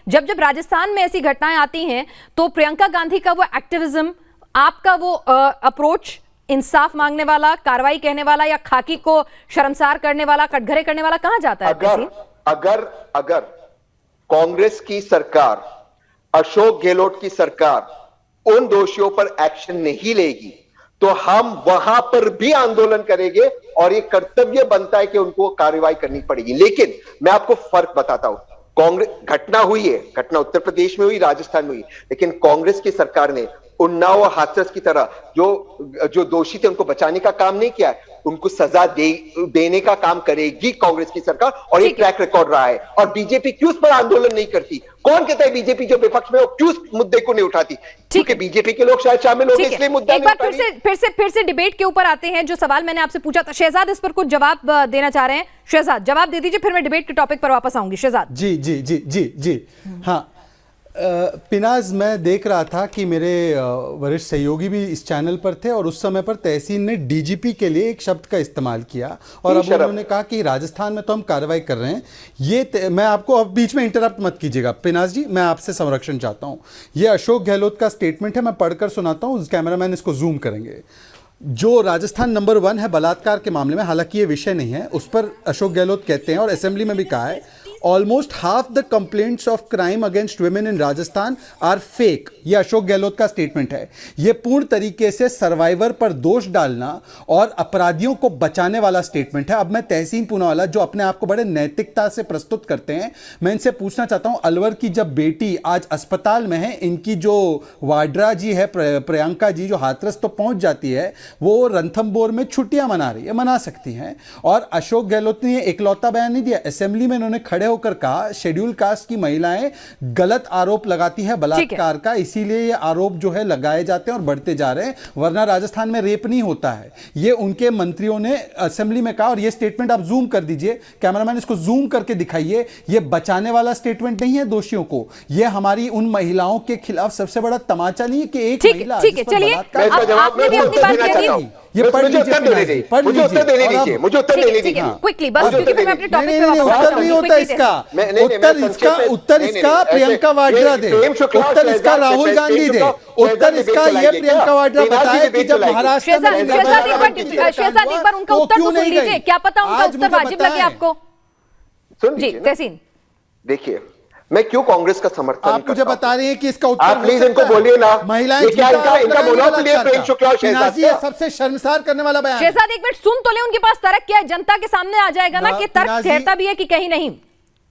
जब जब राजस्थान में ऐसी घटनाएं आती हैं तो प्रियंका गांधी का वो एक्टिविज्म, आपका वो अप्रोच, इंसाफ मांगने वाला, कार्रवाई कहने वाला या खाकी को शर्मसार करने वाला, कटघरे करने वाला कहां जाता है? अगर कांग्रेस की सरकार, अशोक गहलोत की सरकार उन दोषियों पर एक्शन नहीं लेगी तो हम वहां पर भी आंदोलन करेंगे और ये कर्तव्य बनता है कि उनको कार्रवाई करनी पड़ेगी। लेकिन मैं आपको फर्क बताता हूं, कांग्रेस घटना हुई है, घटना उत्तर प्रदेश में हुई, राजस्थान में हुई, लेकिन कांग्रेस की सरकार ने उन्नाव और हाथरस की तरह जो दोषी थे उनको बचाने का काम नहीं किया है, उनको सजा देने का काम करेगी कांग्रेस की सरकार और ये ट्रैक रिकॉर्ड रहा है। और बीजेपी क्यों इस पर आंदोलन नहीं करती? कौन कहता है बीजेपी जो विपक्ष में वो क्यों इस मुद्दे को नहीं उठाती? क्योंकि बीजेपी के लोग शायद शामिल हो गए इसलिए मुद्दा एक बार फिर से डिबेट के ऊपर आते हैं। जो सवाल मैंने आपसे पूछा था, शहजाद इस पर कुछ जवाब देना चाह रहे हैं। शहजाद जवाब दे दीजिए, फिर मैं डिबेट के टॉपिक पर वापस आऊंगी। शहजाद जी जी जी जी जी हाँ, पिनाज, मैं देख रहा था कि मेरे वरिष्ठ सहयोगी भी इस चैनल पर थे और उस समय पर तहसीन ने डीजीपी के लिए एक शब्द का इस्तेमाल किया और अब उन्होंने कहा कि राजस्थान में तो हम कार्रवाई कर रहे हैं। ये मैं आपको अब बीच में इंटरप्ट मत कीजिएगा पिनाज जी, मैं आपसे संरक्षण चाहता हूँ। ये अशोक गहलोत का स्टेटमेंट है, मैं पढ़कर सुनाता हूँ, कैमरामैन इसको जूम करेंगे। जो राजस्थान नंबर 1 है बलात्कार के मामले में, हालांकि ये विषय नहीं है, उस पर अशोक गहलोत कहते हैं और असेंबली में भी कहा है, almost half the complaints of crime against women in Rajasthan are fake. ये अशोक गहलोत का स्टेटमेंट है। ये पूर्ण तरीके से सर्वाइवर पर दोष डालना और अपराधियों को बचाने वाला स्टेटमेंट है। अब मैं तहसीन पूनावाला, जो अपने आप को बड़े नैतिकता से प्रस्तुत करते हैं, मैं इनसे पूछना चाहता हूं, अलवर की जब बेटी आज अस्पताल में है, इनकी जो वाड्रा जी है, प्रियंका जी, जो हाथरस तो पहुंच जाती है, वो रणथंभौर में छुट्टियां मना रही है, मना सकती हैं। और अशोक गहलोत ने इकलौता बयान नहीं दिया, असेंबली में इन्होंने खड़े होकर कहा शेड्यूल कास्ट की महिलाएं गलत आरोप लगाती है बलात्कार का, इसीलिए ये आरोप जो है लगाए जाते हैं और बढ़ते जा रहे हैं, वरना राजस्थान में रेप नहीं होता है। ये उनके मंत्रियों ने असेंबली में कहा और ये स्टेटमेंट आप जूम कर दीजिए, कैमरामैन इसको जूम करके दिखाइए। ये बचाने वाला स्टेटमेंट नहीं है दोषियों को, ये हमारी उन महिलाओं के खिलाफ सबसे बड़ा तमाचा नहीं है कि एक महिला, ठीक है, चलिए आपने भी अपनी बात कह दी। ये पढ़ लीजिए, मुझे उत्तर देने दीजिए, मुझे उत्तर देने दीजिए क्विकली, बस क्योंकि फिर मैं अपने टॉपिक पे वापस उत्तर नहीं होता इसका, उत्तर इसका प्रियंका वाड्रा दे, उत्तर इसका राहुल गांधी दे, उत्तर इसका ये प्रियंका वाड्रा बताए कि जब महाराष्ट्र में शहजाद एक बार उनका उत्तर तो सुन लीजिए, क्या पता उनका उत्तर वाजिब लगे आपको। जी तहसीन, देखिए मैं क्यों कांग्रेस का समर्थन, आप मुझे बता रहे हैं कि इसका उत्तर आप प्लीज इनको बोलिए ना, महिलाएं क्या इनका मोनोपोली है प्रेम शुक्ला और शहजाद का? सबसे शर्मसार करने वाला बयान। शहजाद एक मिनट सुन तो ले, उनके पास तर्क क्या है, जनता के सामने आ जाएगा ना कि तर्क ठहरता भी है कि कहीं नहीं।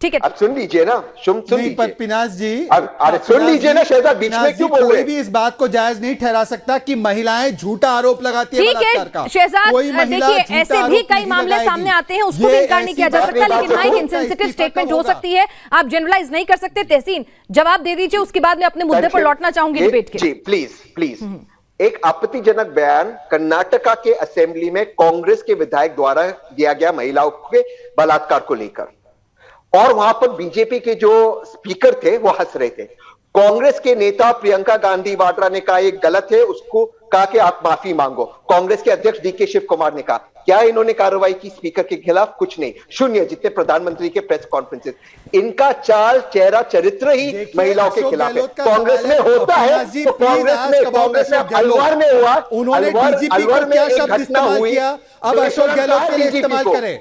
ठीक है, अब सुन लीजिए ना, सुन लीजिए पिनाज जी, अरे सुन लीजिए ना शहजाद, बीच में क्यों बोल रहे हैं? कोई भी इस बात को जायज नहीं ठहरा सकता कि महिलाएं झूठा आरोप लगाती है बलात्कार का। शहजाद देखिए, ऐसे भी कई मामले सामने आते हैं, उसको भी इनकार नहीं किया जा सकता, लेकिन हाँ, एक इनसेंसिटिव स्टेटमेंट हो सकती है, आप जनरलाइज नहीं कर सकते। तहसीन जवाब दे दीजिए, उसके बाद मैं अपने मुद्दे पर लौटना चाहूंगी डिबेट के। जी प्लीज। एक आपत्तिजनक बयान कर्नाटका के असेंबली में कांग्रेस के विधायक द्वारा दिया गया महिलाओं के बलात्कार को लेकर, और वहां पर बीजेपी के जो स्पीकर थे वो हंस रहे थे। कांग्रेस के नेता प्रियंका गांधी वाड्रा ने कहा ये गलत है, उसको कहा कि आप माफी मांगो। कांग्रेस के अध्यक्ष डीके शिव कुमार ने कहा, क्या इन्होंने कार्रवाई की स्पीकर के खिलाफ? कुछ नहीं, शून्य, जितने प्रधानमंत्री के प्रेस कॉन्फ्रेंसेस। इनका चाल चेहरा चरित्र ही महिलाओं के खिलाफ है। कांग्रेस में होता है तो कांग्रेस में अलवर में हुआ, उन्होंने डीजीपी को क्या शब्द इस्तेमाल किया, अब अशोक गहलोत के लिए इस्तेमाल करें।